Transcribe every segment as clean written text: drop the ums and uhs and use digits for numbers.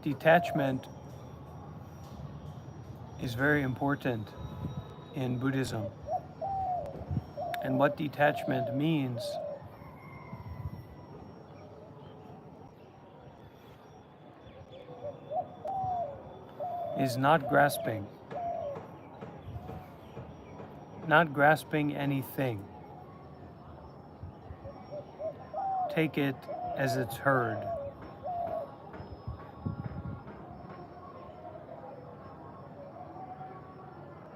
Detachment is very important in Buddhism. And what detachment means is not grasping anything. Take it as it's heard.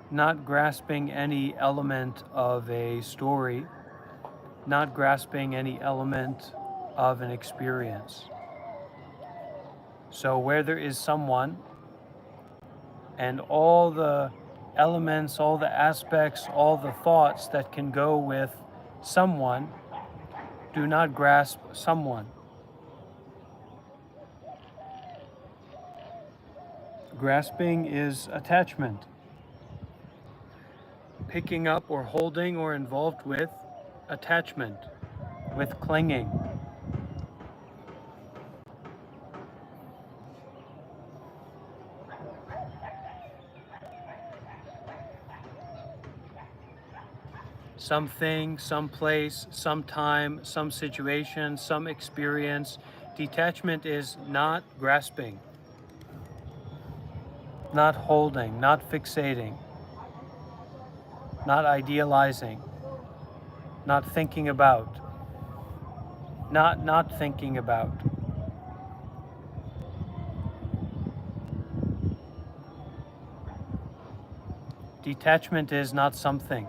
Not grasping any element of a story, not grasping any element of an experience. So where there is someone and all the elements, all the aspects, all the thoughts that can go with someone, do not grasp someone. Grasping is attachment. Picking up or holding or involved with attachment, with clinging. Something, some place, some time, some situation, some experience. Detachment is not grasping, not holding, not fixating, not idealizing, not thinking about, not thinking about. Detachment is not something.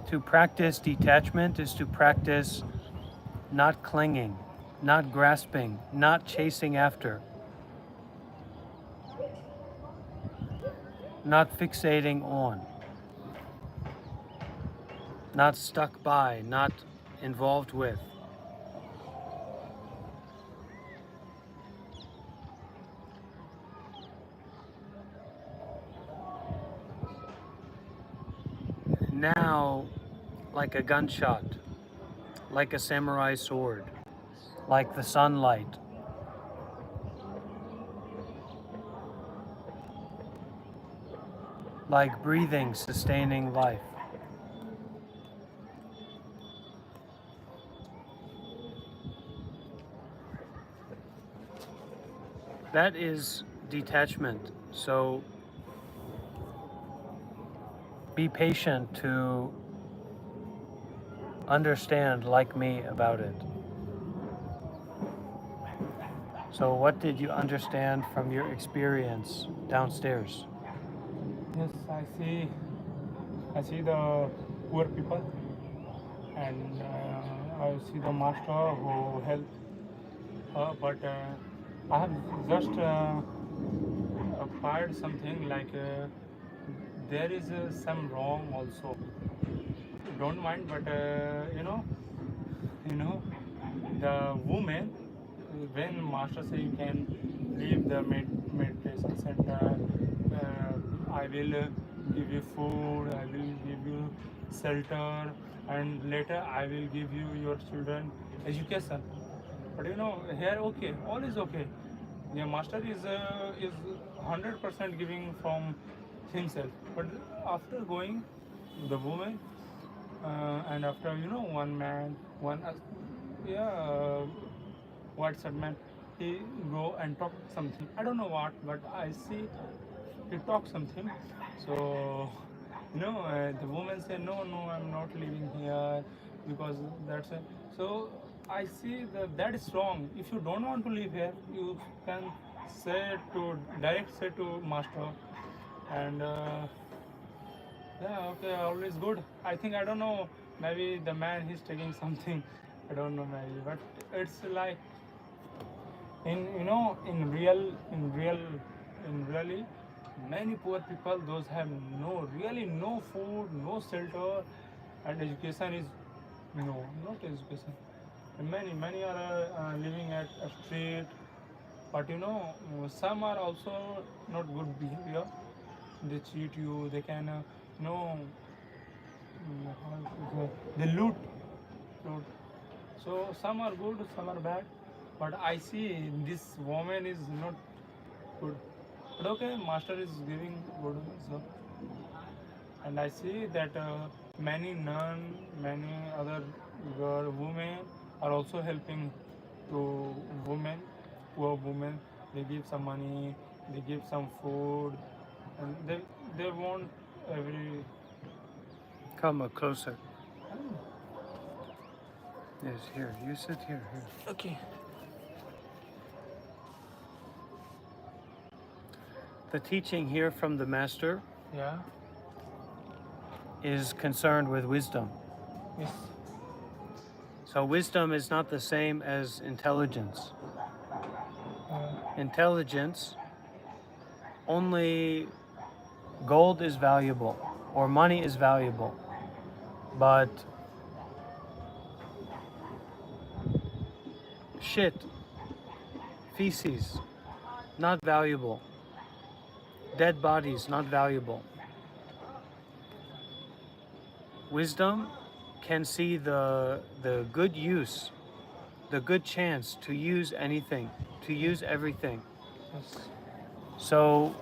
To practice detachment is to practice not clinging, not grasping, not chasing after, not fixating on, not stuck by, not involved with. Now, like a gunshot, like a samurai sword, like the sunlight, like breathing, sustaining life. That is detachment. So be patient to understand, like me, about it. So what did you understand from your experience downstairs? Yes, I see the poor people, and I see the master who helped her, but I have just acquired something like there is some wrong also. Don't mind, but the woman, when master say you can leave the meditation center, I will give you food, I will give you shelter, and later I will give you your children education. But here okay, all is okay. The master is 100% giving from himself. But after going, the woman and after one man, one WhatsApp man, he go and talk something. I don't know what, but I see he talk something. So the woman say no, no, I'm not living here because that's it. So I see that is wrong. If you don't want to live here, you can say to direct say to master, and yeah, okay, always good. I think I don't know. Maybe the man he's taking something. I don't know maybe, but it's like in in really many poor people. Those have no food, no shelter, and education is not education. And many are living at a street, But some are also not good behavior. They cheat you. They can, you know, how to say, they loot. So some are good, some are bad. But I see this woman is not good. But okay, master is giving good. So, and I see that many nun, many other women are also helping to women, poor women. They give some money, they give some food, and they want every. Come closer. Yes, here. You sit here. Okay. The teaching here from the master Yeah. is concerned with wisdom. Yes. So wisdom is not the same as intelligence. Intelligence, only gold is valuable or money is valuable, but shit, feces, not valuable. Dead bodies, not valuable. Wisdom can see the good use, the good chance to use anything, to use everything. Yes. So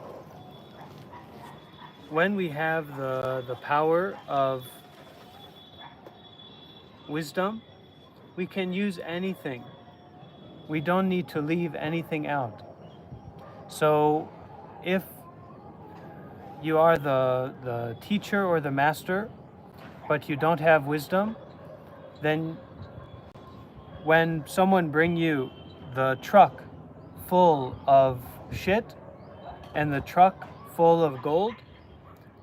when we have the power of wisdom, we can use anything. We don't need to leave anything out. So if you are the teacher or the master, but you don't have wisdom, then when someone bring you the truck full of shit and the truck full of gold,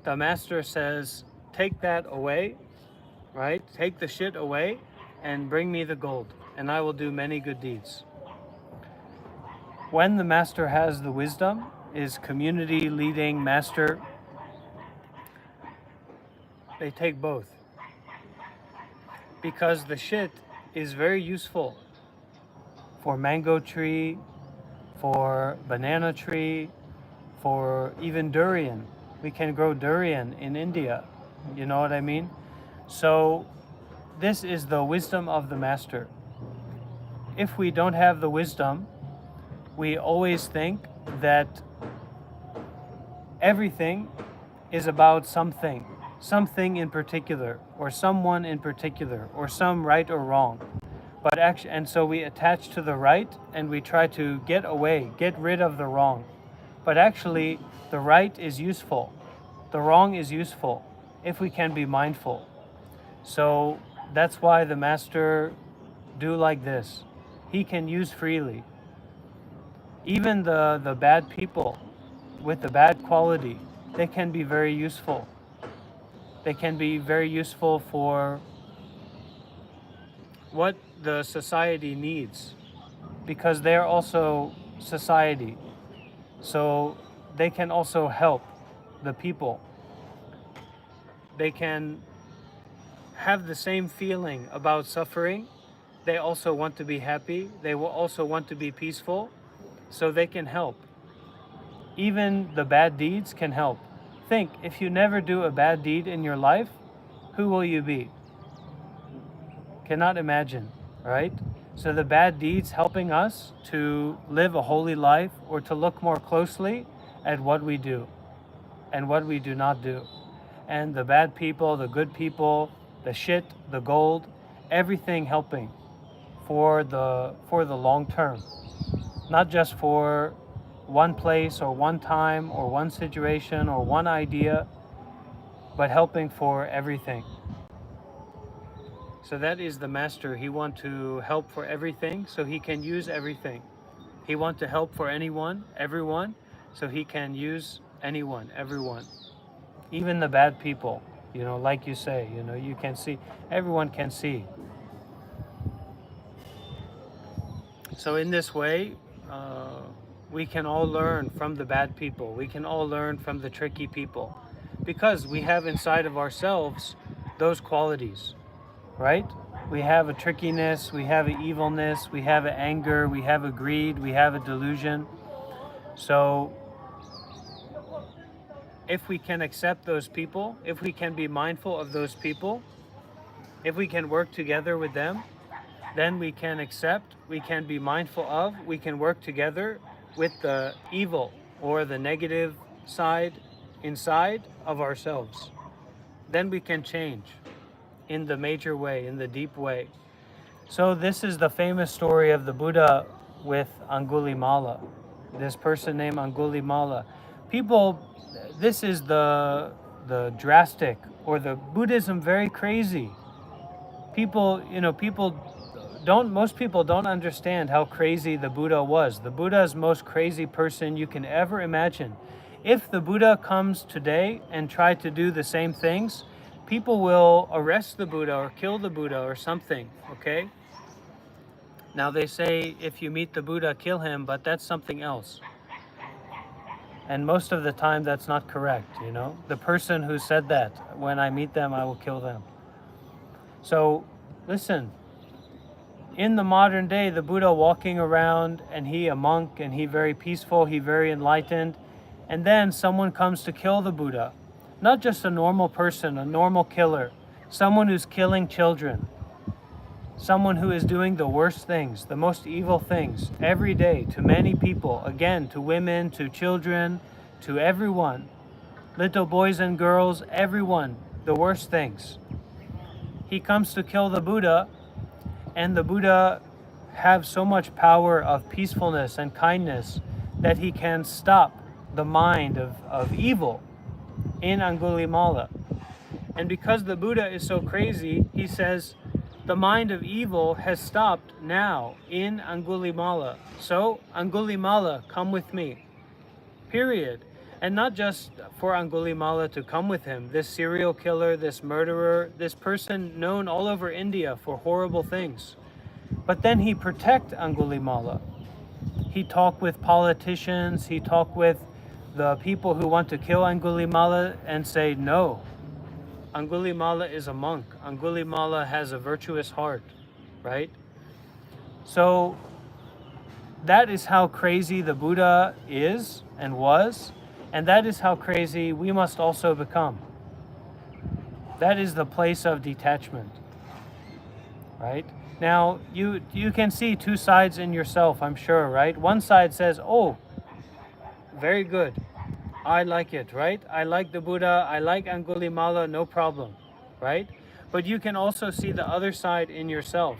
the master says, take that away, right? Take the shit away and bring me the gold, and I will do many good deeds. When the master has the wisdom, is community leading master, they take both. Because the shit is very useful for mango tree, for banana tree, for even durian. We can grow durian in India. You know what I mean? So this is the wisdom of the master. If we don't have the wisdom, we always think that everything is about something in particular, or someone in particular, or some right or wrong. But actually, and so we attach to the right and we try to get rid of the wrong. But actually, the right is useful, the wrong is useful if we can be mindful. So that's why the master do like this. He can use freely. Even the bad people with the bad quality, they can be very useful. They can be very useful for what the society needs, because they are also society. So they can also help the people. They can have the same feeling about suffering. They also want to be happy. They will also want to be peaceful. So they can help. Even the bad deeds can help. Think, if you never do a bad deed in your life, who will you be? Cannot imagine, right? So the bad deeds helping us to live a holy life, or to look more closely at what we do and what we do not do. And the bad people, the good people, the shit, the gold, everything helping for the long term. Not just for one place or one time or one situation or one idea, but helping for everything. So that is the master. He wants to help for everything, so he can use everything. He wants to help for anyone, everyone, so he can use anyone, everyone. Even the bad people, like you say, you can see, everyone can see. So in this way, we can all learn from the bad people. We can all learn from the tricky people, because we have inside of ourselves those qualities. right? We have a trickiness, we have an evilness, we have an anger, we have a greed, we have a delusion. So if we can accept those people, if we can be mindful of those people, if we can work together with them, then we can accept, we can be mindful of, we can work together with the evil or the negative side inside of ourselves. Then we can change in the major way, in the deep way. So this is the famous story of the Buddha with Angulimala, this person named Angulimala. People, this is the drastic, or the Buddhism very crazy. People, most people don't understand how crazy the Buddha was. The Buddha is the most crazy person you can ever imagine. If the Buddha comes today and try to do the same things, people will arrest the Buddha or kill the Buddha or something, okay? Now they say if you meet the Buddha, kill him, but that's something else. And most of the time that's not correct, The person who said that, when I meet them, I will kill them. So listen, in the modern day, the Buddha walking around, and he a monk, and he very peaceful, he very enlightened, and then someone comes to kill the Buddha. Not just a normal person, a normal killer, someone who's killing children, someone who is doing the worst things, the most evil things every day to many people, again, to women, to children, to everyone, little boys and girls, everyone, the worst things. He comes to kill the Buddha, and the Buddha have so much power of peacefulness and kindness that he can stop the mind of evil in Angulimala. And because the Buddha is so crazy, he says, the mind of evil has stopped now in Angulimala. So, Angulimala, come with me. Period. And not just for Angulimala to come with him, this serial killer, this murderer, this person known all over India for horrible things. But then he protect Angulimala. He talked with politicians, he talked with the people who want to kill Angulimala and say, no, Angulimala is a monk. Angulimala has a virtuous heart, right? So that is how crazy the Buddha is and was, and that is how crazy we must also become. That is the place of detachment, right? Now, you can see two sides in yourself, I'm sure, right? One side says, oh, very good. I like it, right? I like the Buddha, I like Angulimala, no problem, right? But you can also see the other side in yourself.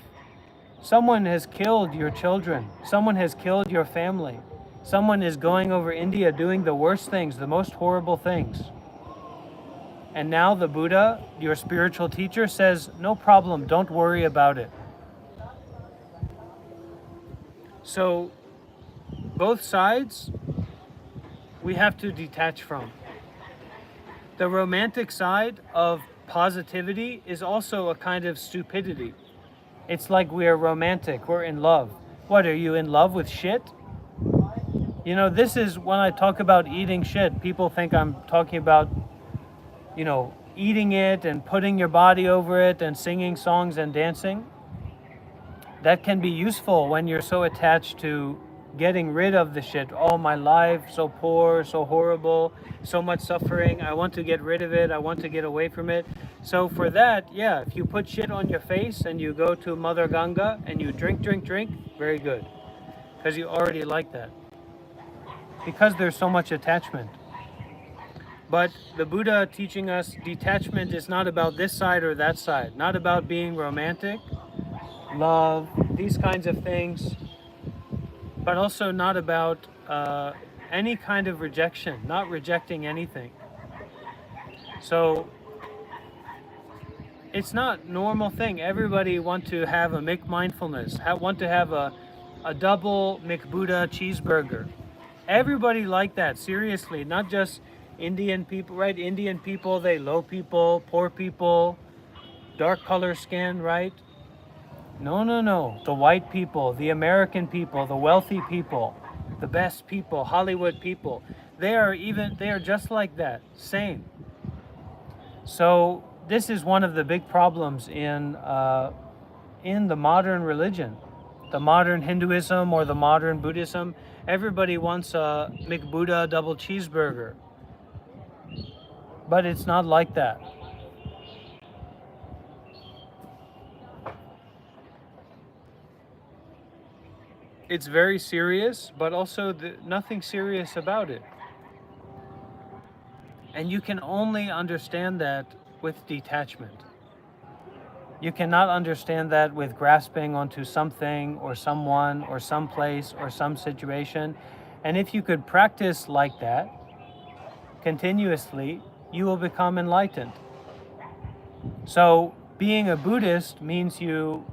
Someone has killed your children. Someone has killed your family. Someone is going over India doing the worst things, the most horrible things. And now the Buddha, your spiritual teacher, says, no problem, don't worry about it. So both sides we have to detach from. The romantic side of positivity is also a kind of stupidity. It's like we are romantic, we're in love. What, are you in love with shit? This is when I talk about eating shit, people think I'm talking about, eating it and putting your body over it and singing songs and dancing. That can be useful when you're so attached to getting rid of the shit. Oh, my life, so poor, so horrible, so much suffering. I want to get rid of it. I want to get away from it. So for that, yeah, if you put shit on your face and you go to Mother Ganga and you drink, very good. Because you already like that. Because there's so much attachment. But the Buddha teaching us detachment is not about this side or that side. Not about being romantic, love, these kinds of things. But also not about any kind of rejection, not rejecting anything. So it's not normal thing. Everybody want to have a McMindfulness, want to have a double McBuddha cheeseburger. Everybody like that, seriously, not just Indian people, right? Indian people, they low people, poor people, dark color skin, right? No. The white people, the American people, the wealthy people, the best people, Hollywood people, they are just like that, same. So this is one of the big problems in the modern religion, the modern Hinduism or the modern Buddhism. Everybody wants a McBuddha double cheeseburger, but it's not like that. It's very serious, but also nothing serious about it. And you can only understand that with detachment. You cannot understand that with grasping onto something or someone or some place or some situation. And if you could practice like that continuously, you will become enlightened. So being a Buddhist means you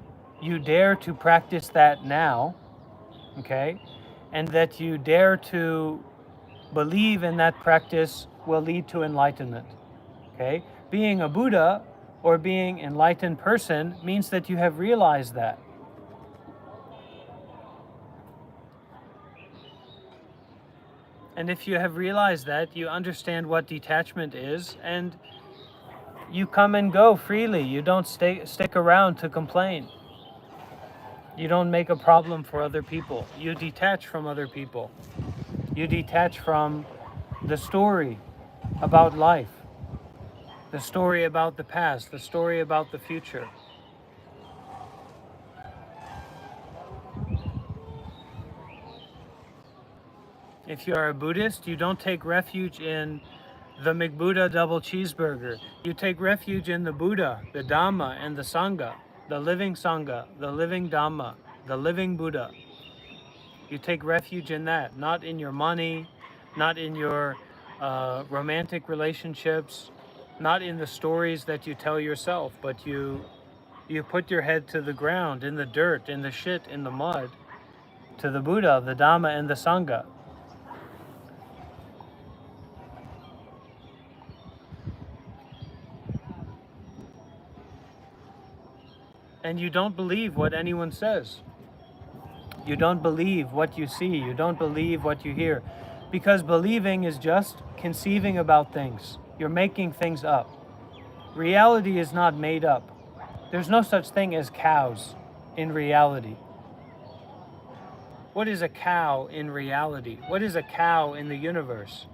dare to practice that now, okay? And that you dare to believe in that practice will lead to enlightenment, okay? Being a Buddha or being an enlightened person means that you have realized that. And if you have realized that, you understand what detachment is, and you come and go freely. You don't stick around to complain. You don't make a problem for other people. You detach from other people. You detach from the story about life, the story about the past, the story about the future. If you are a Buddhist, you don't take refuge in the McBuddha double cheeseburger. You take refuge in the Buddha, the Dhamma, and the Sangha, the living Sangha, the living Dhamma, the living Buddha. You take refuge in that, not in your money, not in your romantic relationships, not in the stories that you tell yourself, but you put your head to the ground, in the dirt, in the shit, in the mud, to the Buddha, the Dhamma, and the Sangha. And you don't believe what anyone says. You don't believe what you see. You don't believe what you hear. Because believing is just conceiving about things. You're making things up. Reality is not made up. There's no such thing as cows in reality. What is a cow in reality? What is a cow in the universe?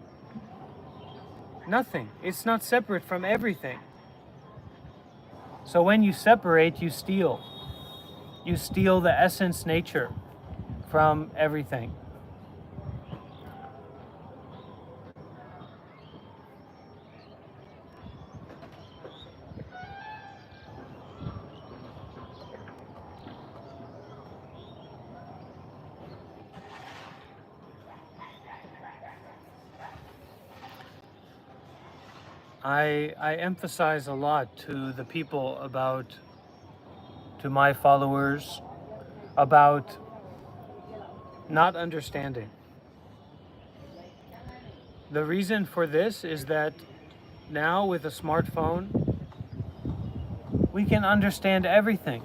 Nothing. It's not separate from everything. So when you separate, you steal. You steal the essence nature from everything. I emphasize a lot to the people to my followers, about not understanding. The reason for this is that now with a smartphone, we can understand everything.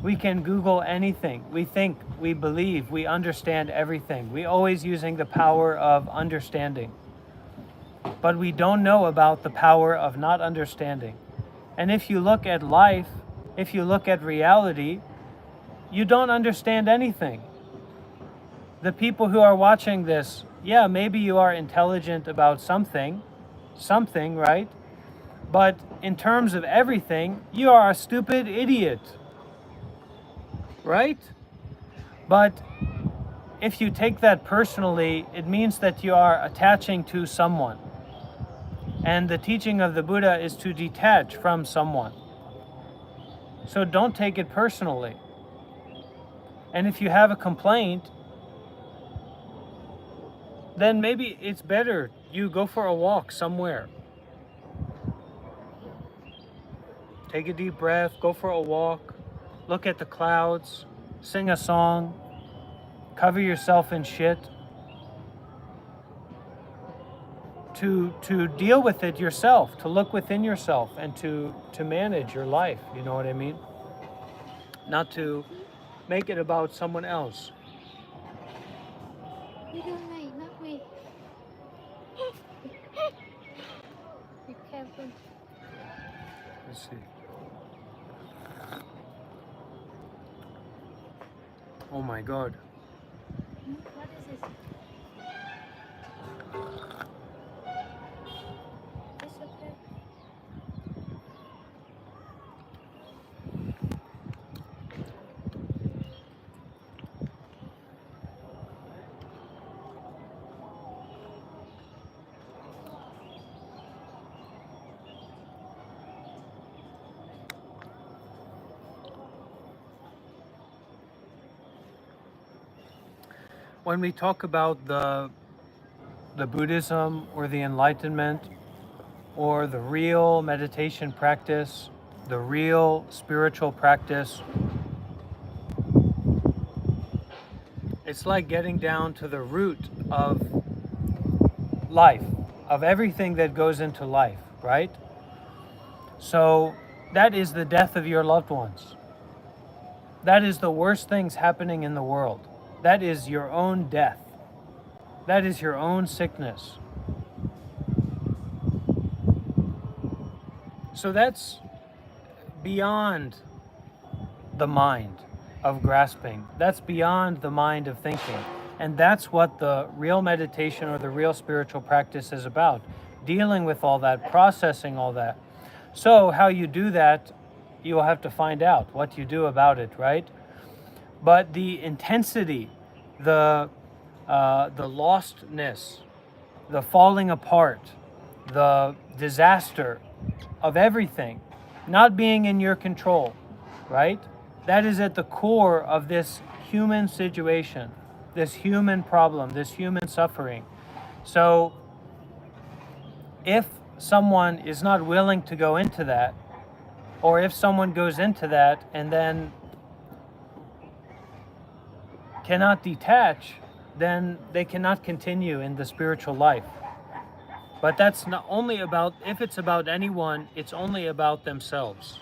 We can Google anything. We think, we believe, we understand everything. We always using the power of understanding. But we don't know about the power of not understanding. And if you look at life, if you look at reality, you don't understand anything. The people who are watching this, yeah, maybe you are intelligent about something, right? But in terms of everything, you are a stupid idiot, right? But if you take that personally, it means that you are attaching to someone. And the teaching of the Buddha is to detach from someone. So don't take it personally. And if you have a complaint, then maybe it's better you go for a walk somewhere. Take a deep breath, go for a walk, look at the clouds, sing a song, cover yourself in shit. To deal with it yourself, to look within yourself, and to manage your life, you know what I mean? Not to make it about someone else. Đi đường này, not way. Be careful. see. Oh my God. What is this? It's okay. When we talk about the Buddhism or the Enlightenment or the real meditation practice, the real spiritual practice, it's like getting down to the root of life, of everything that goes into life, right? So that is the death of your loved ones. That is the worst things happening in the world. That is your own death. That is your own sickness. So that's beyond the mind of grasping. That's beyond the mind of thinking. And that's what the real meditation or the real spiritual practice is about. Dealing with all that, processing all that. So how you do that, you'll have to find out what you do about it, right? But the intensity, the lostness, the falling apart, the disaster of everything not being in your control, right? That is at the core of this human situation, this human problem, this human suffering. So if someone is not willing to go into that, or if someone goes into that and then cannot detach, then they cannot continue in the spiritual life. But that's not only about, if it's about anyone, it's only about themselves.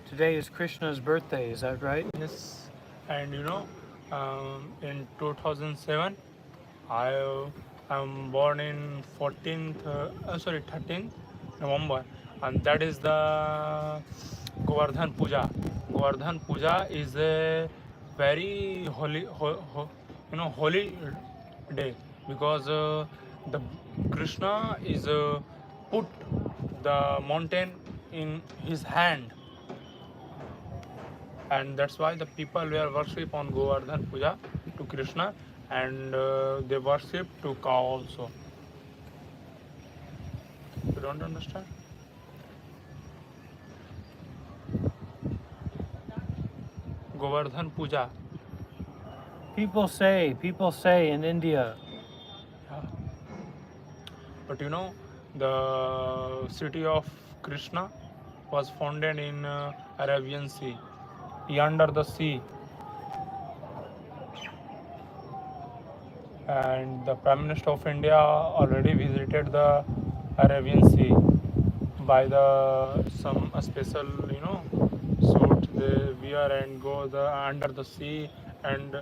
Today is Krishna's birthday, is that right? Yes, and in 2007, I am born in 13th November, and that is the Govardhan Puja. Govardhan Puja is a very holy day, because the Krishna is put the mountain in his hand, and that's why the people were worship on Govardhan Puja to Krishna, and they worship to cow also. You don't understand? Govardhan Puja. People say in India, Yeah. But you know, the city of Krishna was founded in Arabian Sea, yonder the sea, and the Prime Minister of India already visited the Arabian Sea by the some special suit they wear and go the under the sea, and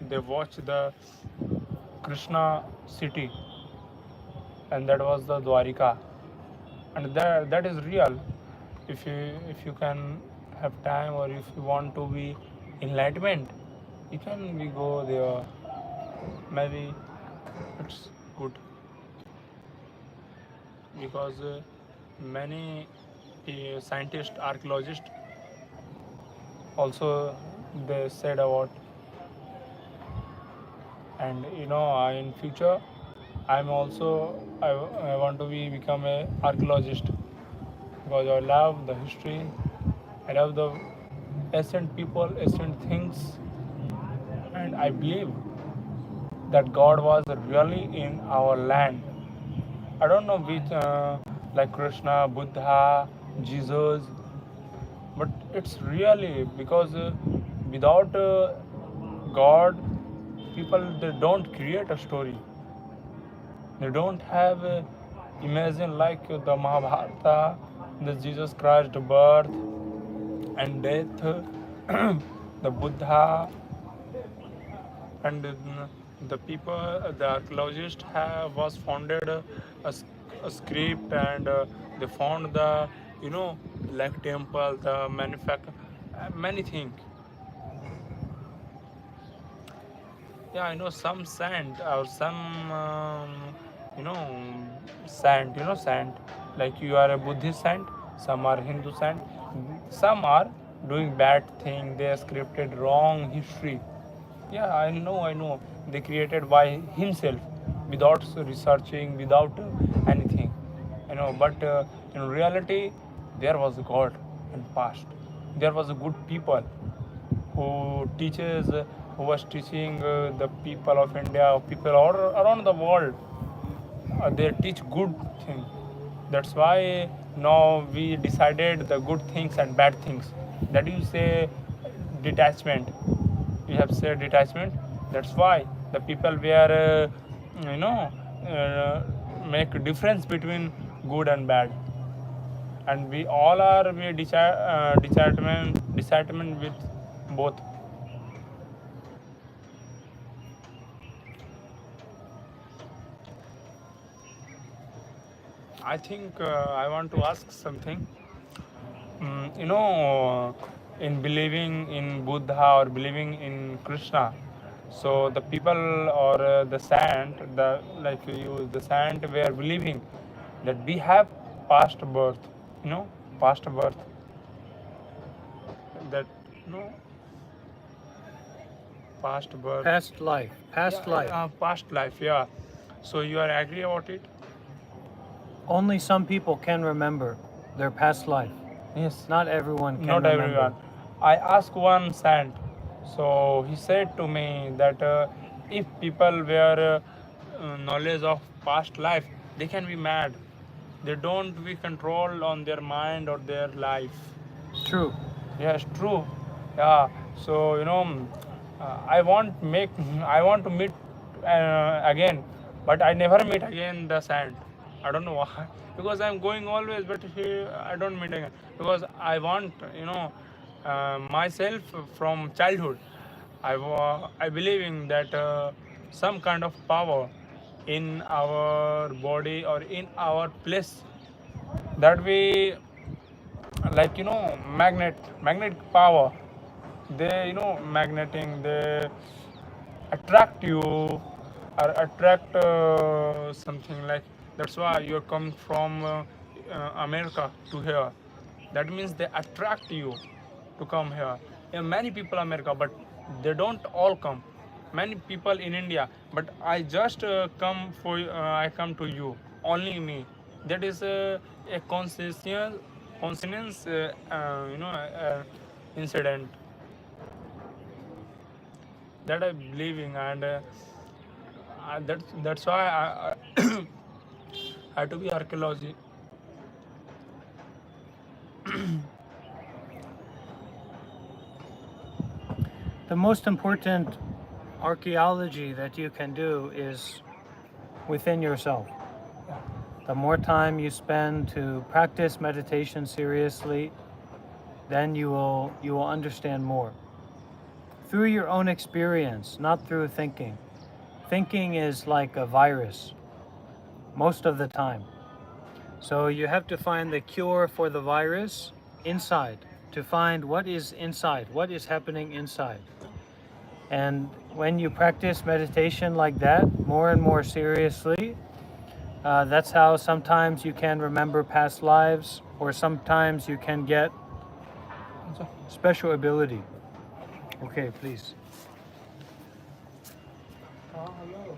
they watch the Krishna city, and that was the Dwarika, and that is real. If you can have time, or if you want to be enlightenment, you can we go there. Maybe it's good because many scientists, archaeologists also they said about, and in future I'm also I want to become a archaeologist because I love the history, I love the ancient people, ancient things, and I believe that God was really in our land. I don't know which, like Krishna, Buddha, Jesus, but it's really because without God, people they don't create a story. They don't have imagine like the Mahabharata, the Jesus Christ birth and death, the Buddha, and the people, the archaeologists have was founded a script, and they found the like temple, the manufacture, many things. Yeah, I know some sand or some you know sand. Sand. Like you are a Buddhist sand, some are Hindu sand, some are doing bad thing. They scripted wrong history. Yeah, I know. They created by himself without researching, without anything. But in reality, there was a God in past. There was a good people who teaches, who was teaching the people of India, people all around the world. They teach good thing. That's why now we decided the good things and bad things. That you say detachment. We have said detachment. That's why the people were, make a difference between good and bad, and we all are we detachment with both. I think I want to ask something. In believing in Buddha or believing in Krishna, so the people or the saint, the like you, the saint were believing that we have past birth, past birth, that past birth, past life. past life, yeah. So you are agree about it? Only some people can remember their past life. Yes. Not everyone can Not remember. everyone. I asked one saint, so he said to me that if people were knowledge of past life, they can be mad. They don't be control on their mind or their life. True. Yes, true. Yeah. So I want make I want to meet again, but I never meet again the saint. I don't know why. Because I'm going always, but I don't meet again because I want myself from childhood. I believe in that some kind of power in our body or in our place that we like magnetic power, they magneting, they attract you or attract something like. That's why you're coming from America to here. That means they attract you to come here. Yeah, many people America, but they don't all come. Many people in India, but I just come for I come to you, only me. That is a conscience incident that I believing, and that's why I had to be archaeology. The most important archaeology that you can do is within yourself. The more time you spend to practice meditation seriously, then you will understand more. Through your own experience, not through thinking. Thinking is like a virus most of the time. So you have to find the cure for the virus inside, to find what is inside, what is happening inside. And when you practice meditation like that, more and more seriously, that's how sometimes you can remember past lives, or sometimes you can get special ability. Okay, please. Hello.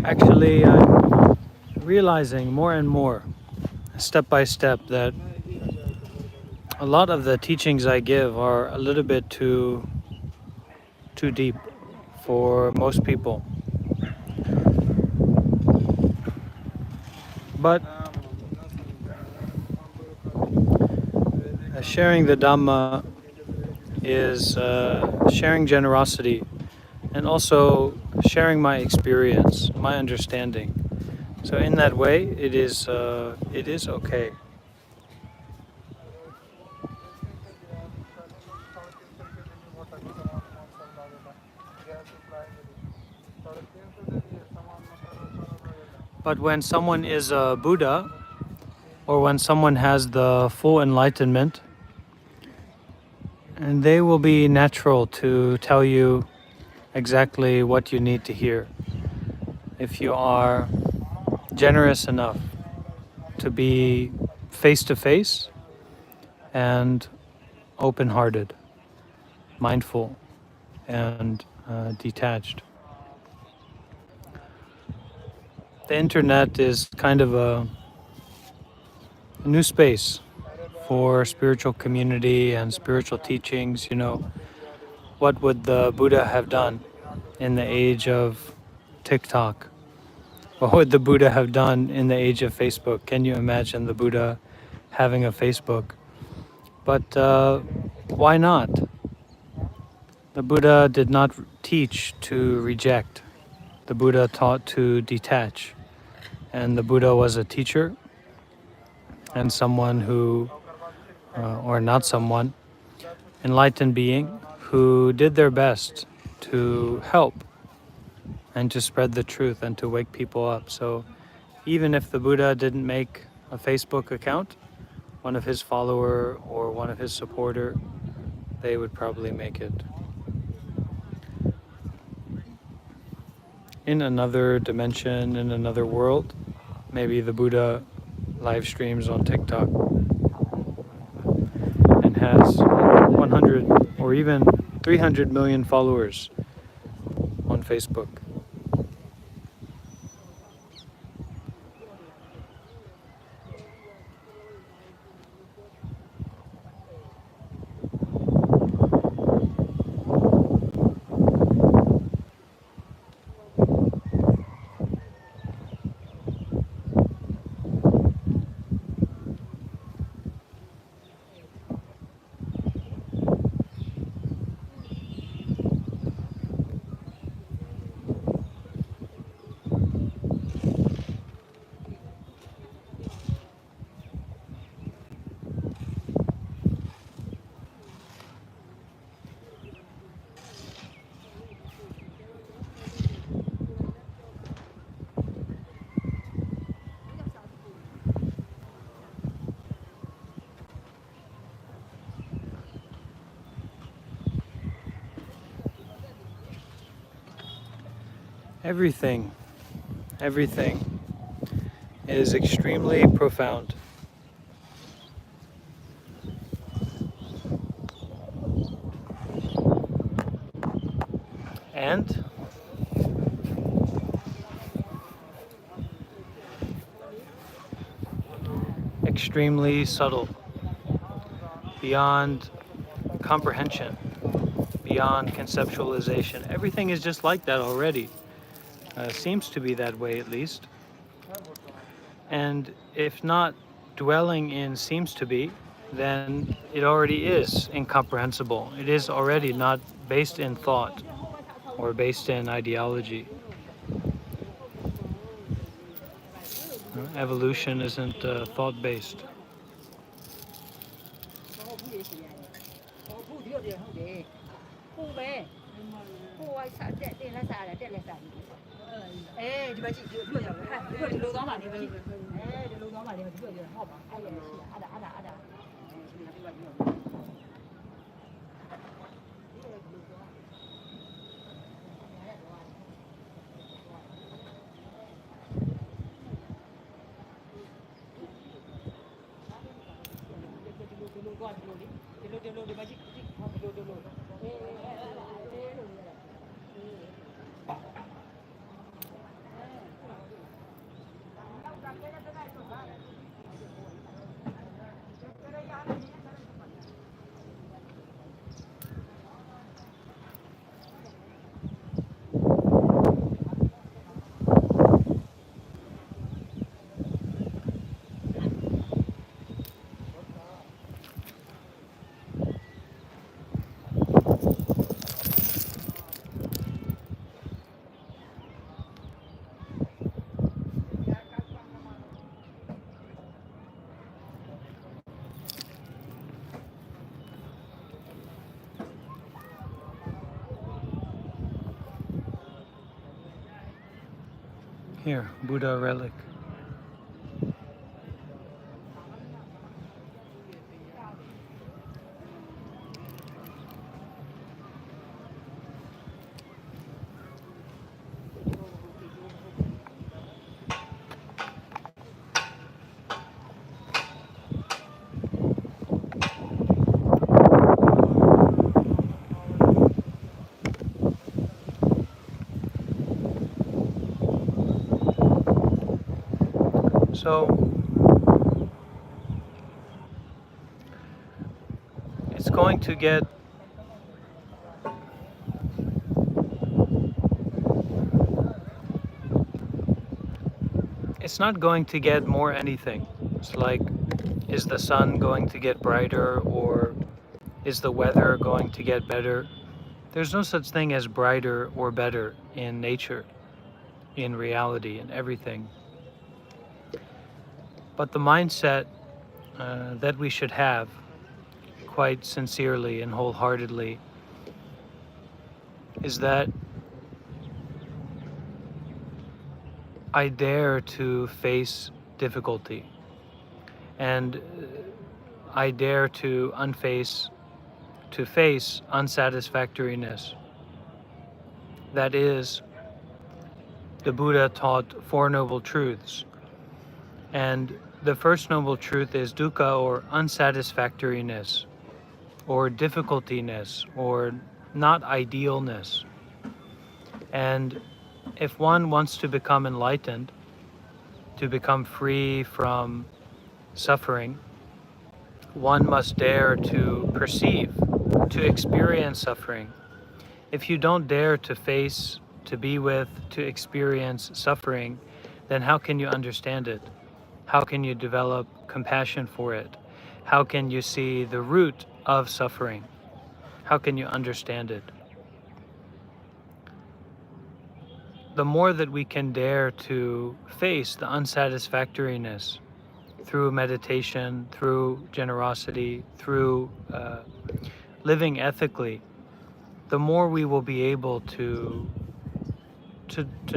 Actually, I'm realizing more and more, step by step, that a lot of the teachings I give are a little bit too deep for most people. But sharing the Dhamma is sharing generosity, and also sharing my experience, my understanding. So in that way, it is okay. But when someone is a Buddha, or when someone has the full enlightenment, and they will be natural to tell you exactly what you need to hear. If you are generous enough to be face to face and open hearted, mindful, and detached. The internet is kind of a new space for spiritual community and spiritual teachings. You know, what would the Buddha have done in the age of TikTok? What would the Buddha have done in the age of Facebook? Can you imagine the Buddha having a Facebook? But why not? The Buddha did not teach to reject. The Buddha taught to detach. And the Buddha was a teacher and someone who, or not someone, enlightened being who did their best to help and to spread the truth and to wake people up. So even if the Buddha didn't make a Facebook account, one of his follower or one of his supporter, they would probably make it. In another dimension, in another world, maybe the Buddha live streams on TikTok and has 100 or even 300 million followers on Facebook. Everything is extremely profound. And extremely subtle, beyond comprehension, beyond conceptualization. Everything is just like that already. Seems to be that way at least. And if not dwelling in seems to be, then it already is incomprehensible. It is already not based in thought or based in ideology. Evolution isn't thought-based. Here, Buddha relic. So it's going to get it's not going to get more anything. It's like, is the sun going to get brighter or is the weather going to get better? There's no such thing as brighter or better in nature, in reality, in everything. But the mindset that we should have quite sincerely and wholeheartedly is that I dare to face difficulty, and I dare to face unsatisfactoriness. That is, the Buddha taught Four Noble Truths. And the first noble truth is dukkha, or unsatisfactoriness, or difficultiness, or not idealness. And if one wants to become enlightened, to become free from suffering, one must dare to perceive, to experience suffering. If you don't dare to face, to be with, to experience suffering, then how can you understand it? How can you develop compassion for it? How can you see the root of suffering? How can you understand it? The more that we can dare to face the unsatisfactoriness through meditation, through generosity, through living ethically, the more we will be able to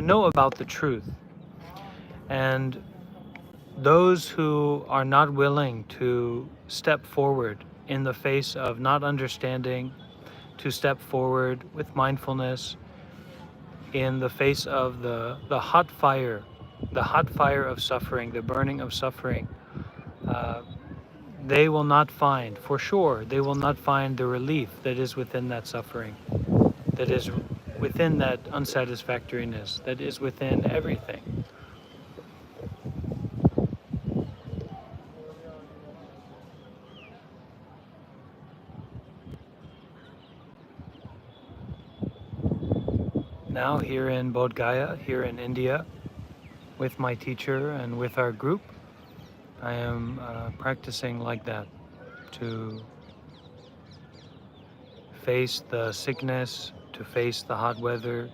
know about the truth. And those who are not willing to step forward in the face of not understanding, to step forward with mindfulness in the face of the hot fire of suffering, the burning of suffering, uh, they will not find, for sure, they will not find the relief that is within that suffering, that is within that unsatisfactoriness, that is within everything. Now, here in Bodh Gaya, here in India, with my teacher and with our group, I am practicing like that, to face the sickness, to face the hot weather,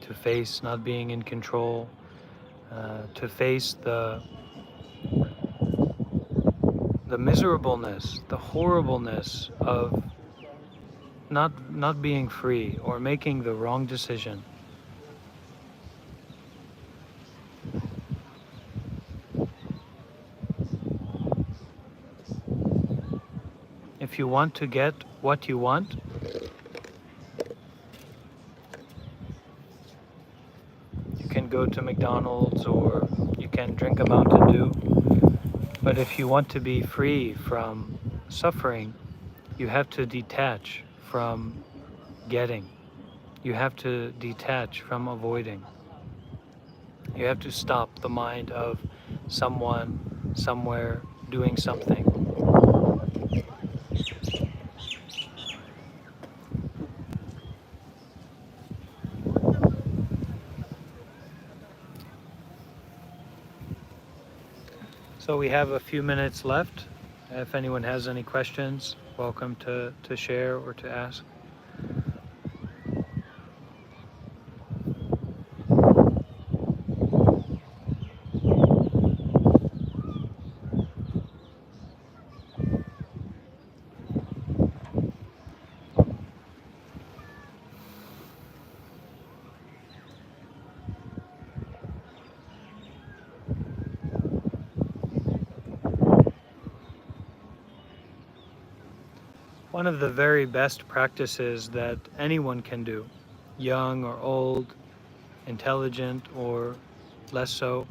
to face not being in control, to face the miserableness, the horribleness of not being free or making the wrong decision. If you want to get what you want, you can go to McDonald's or you can drink a Mountain Dew. But if you want to be free from suffering, you have to detach from getting. You have to detach from avoiding. You have to stop the mind of someone, somewhere, doing something. So we have a few minutes left. If anyone has any questions, welcome to share or to ask. One of the very best practices that anyone can do, young or old, intelligent or less so,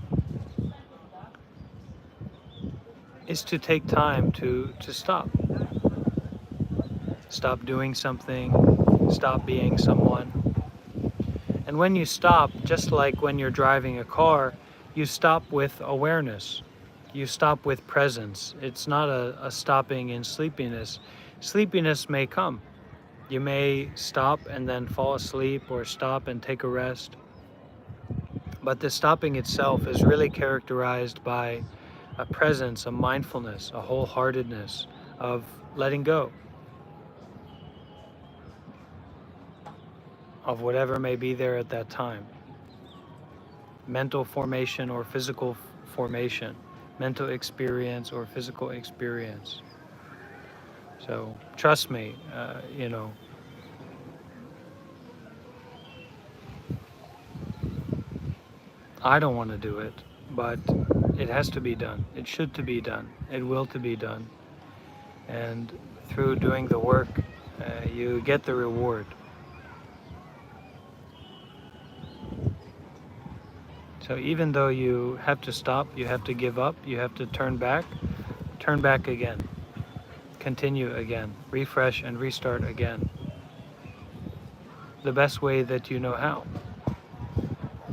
is to take time to stop. Stop doing something, stop being someone. And when you stop, just like when you're driving a car, you stop with awareness. You stop with presence. It's not a stopping in sleepiness. Sleepiness may come. You may stop and then fall asleep, or stop and take a rest. But the stopping itself is really characterized by a presence, a mindfulness, a wholeheartedness of letting go of whatever may be there at that time. Mental formation or physical formation, mental experience or physical experience. So trust me, I don't want to do it, but it has to be done. It should to be done. It will to be done. And through doing the work, you get the reward. So even though you have to stop, you have to give up, you have to turn back again, continue again, refresh and restart again. The best way that you know how.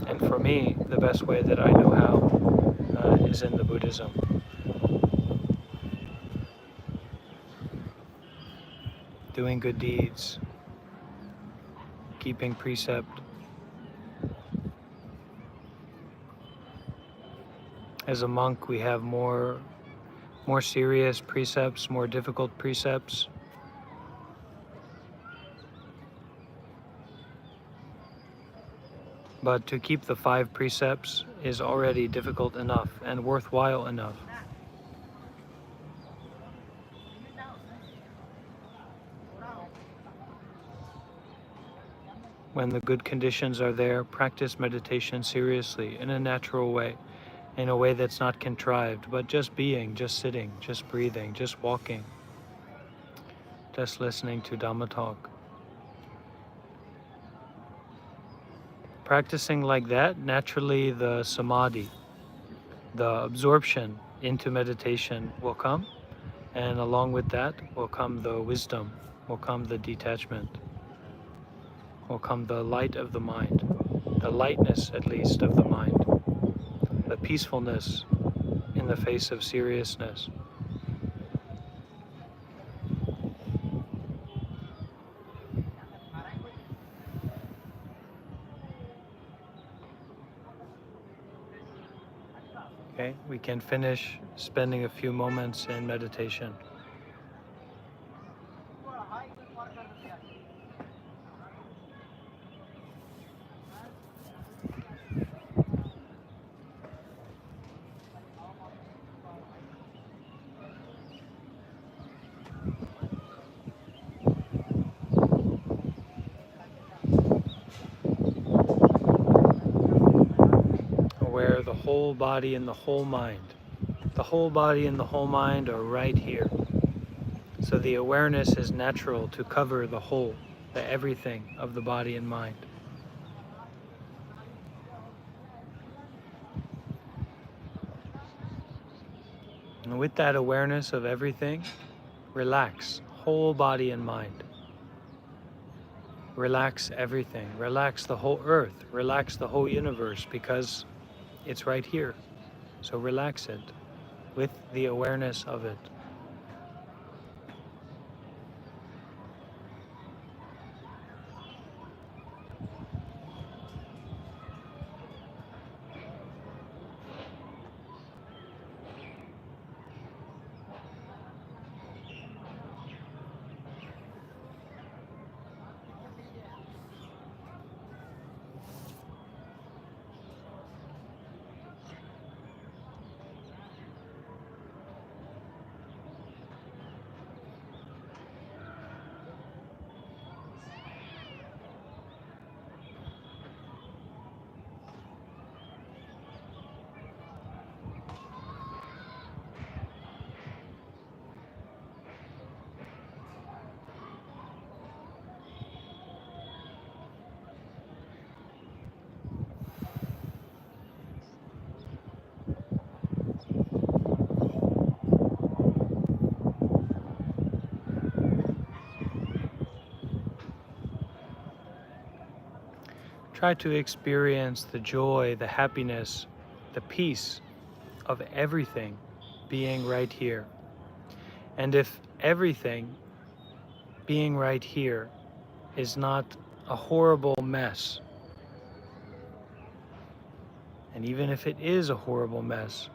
And for me, the best way that I know how is in the Buddhism. Doing good deeds, keeping precept. As a monk, we have more serious precepts, more difficult precepts. But to keep the 5 precepts is already difficult enough and worthwhile enough. When the good conditions are there, practice meditation seriously in a natural way, in a way that's not contrived, but just being, just sitting, just breathing, just walking, just listening to Dhamma talk. Practicing like that, naturally the samadhi, the absorption into meditation will come, and along with that will come the wisdom, will come the detachment, will come the light of the mind, the lightness at least of the mind, the peacefulness in the face of seriousness. Okay, we can finish spending a few moments in meditation. Aware the whole body and the whole mind. The whole body and the whole mind are right here. So the awareness is natural to cover the whole, the everything of the body and mind. And with that awareness of everything, relax, whole body and mind. Relax everything. Relax the whole earth. Relax the whole universe, because it's right here. So relax it with the awareness of it. Try to experience the joy, the happiness, the peace of everything being right here. And if everything being right here is not a horrible mess, and even if it is a horrible mess,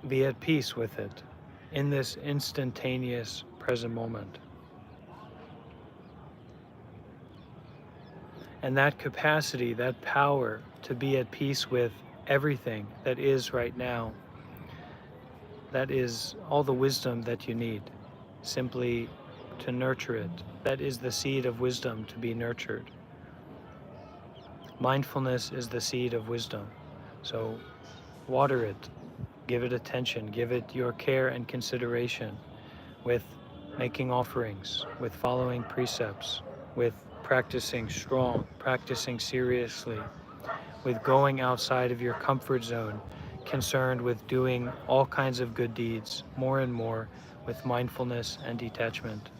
be at peace with it in this instantaneous present moment. And that capacity, that power to be at peace with everything that is right now, that is all the wisdom that you need, simply to nurture it. That is the seed of wisdom to be nurtured. Mindfulness is the seed of wisdom. So water it, give it attention, give it your care and consideration with making offerings, with following precepts, with practicing strong, practicing seriously, with going outside of your comfort zone, concerned with doing all kinds of good deeds, more and more, with mindfulness and detachment.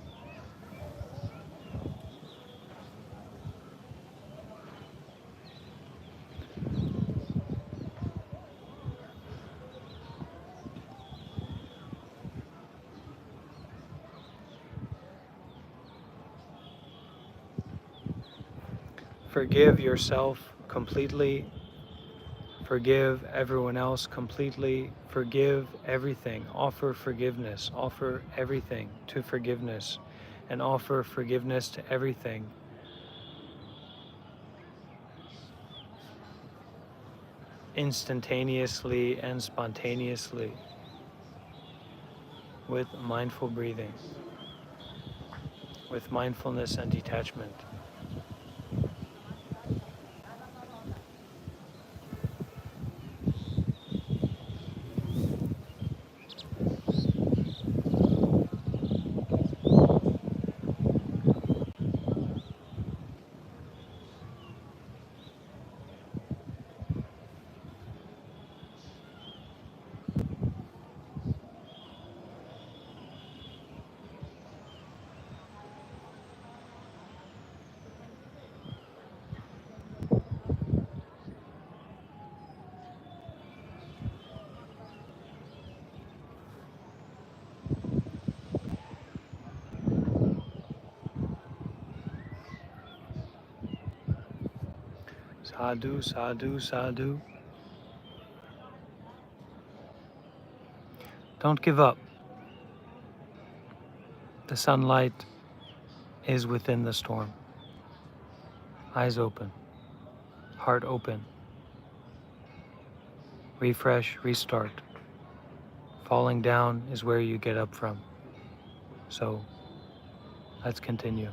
Forgive yourself completely. Forgive everyone else completely. Forgive everything. Offer forgiveness. Offer everything to forgiveness. And offer forgiveness to everything. Instantaneously and spontaneously with mindful breathing, with mindfulness and detachment. Sadhu, sadhu, sadhu. Don't give up. The sunlight is within the storm. Eyes open, heart open. Refresh, restart. Falling down is where you get up from. So let's continue.